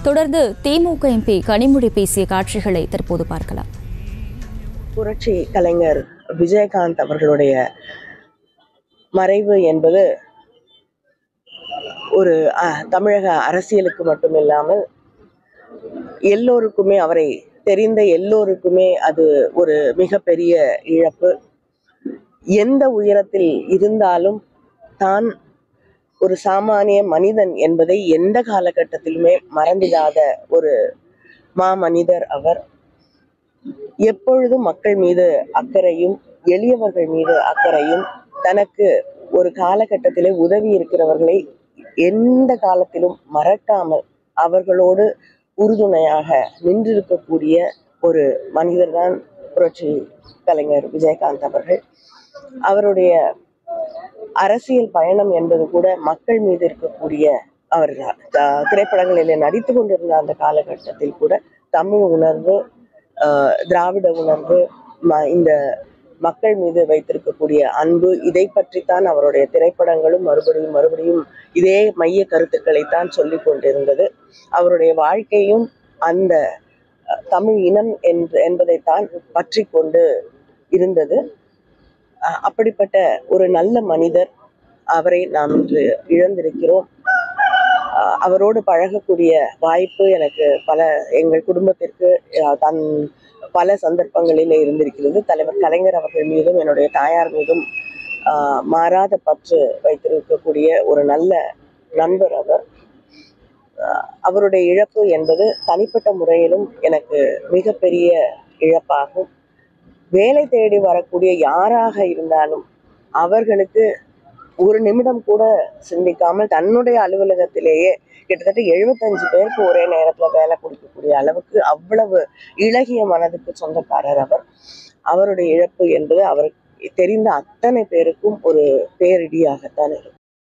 தொடர்ந்து திமுக எம்பி கனிமொழி பேசிய காட்சிகளை தற்போது பார்க்கலாம். புரட்சி கலைஞர் விஜயகாந்த் அவர்களுடைய மறைவு என்பது ஒரு தமிழக அரசியலுக்கு மட்டுமில்லாமல் எல்லோருக்குமே, அவரை தெரிந்த எல்லோருக்குமே அது ஒரு மிகப்பெரிய இழப்பு. எந்த உயரத்தில் இருந்தாலும் தான் ஒரு சாமானிய மனிதன் என்பதை எந்த காலகட்டத்திலுமே மறந்திடாத ஒரு மாமனிதர் அவர். எப்பொழுதும் மக்கள் மீது அக்கறையும் எளியவர்கள் மீது அக்கறையும், தனக்கு ஒரு காலகட்டத்திலே உதவி இருக்கிறவர்களை எந்த காலத்திலும் மறக்காமல் அவர்களோடு உறுதுணையாக நின்றிருக்கக்கூடிய ஒரு மனிதர் தான் புரட்சி கலைஞர் விஜயகாந்த் அவர்கள். அவருடைய அரசியல் பயணம் என்பது கூட மக்கள் மீது இருக்கக்கூடிய, அவர் திரைப்படங்களிலே நடித்து கொண்டிருந்த அந்த காலகட்டத்தில் கூட தமிழ் உணர்வு, திராவிட உணர்வு, இந்த மக்கள் மீது வைத்திருக்கக்கூடிய அன்பு, இதை பற்றித்தான் அவருடைய திரைப்படங்களும் மறுபடியும் இதே மைய கருத்துக்களைத்தான் சொல்லிக் கொண்டிருந்தது. அவருடைய வாழ்க்கையும் அந்த தமிழ் இனம் என்பதைத்தான் பற்றி கொண்டு இருந்தது. அப்படிப்பட்ட ஒரு நல்ல மனிதர், அவரை நாம் இன்று இழந்திருக்கிறோம். அவரோடு பழகக்கூடிய வாய்ப்பு எனக்கு எங்கள் குடும்பத்திற்கு பல சந்தர்ப்பங்களில் இருந்திருக்கிறது. தலைவர் கலைஞர் அவர்கள் மீதும் என்னுடைய தாயார் மீதும் மாறாத பற்று வைத்திருக்கக்கூடிய ஒரு நல்ல நண்பர் அவர். அவருடைய இழப்பு என்பது தனிப்பட்ட முறையிலும் எனக்கு மிகப்பெரிய இழப்பாகும். வேலை தேடி வரக்கூடிய யாராக இருந்தாலும் அவர்களுக்கு ஒரு நிமிடம் கூட சிந்திக்காமல் தன்னுடைய அலுவலகத்திலேயே கிட்டத்தட்ட 75 பேருக்கு ஒரே நேரத்துல வேலை கொடுக்கக்கூடிய அளவுக்கு அவ்வளவு இளகிய மனதுக்கு சொந்தக்காரர் அவர். அவருடைய இழப்பு என்பது அவருக்கு தெரிந்த அத்தனை பேருக்கும் ஒரு பேரிடியாகத்தான் இருக்கும்.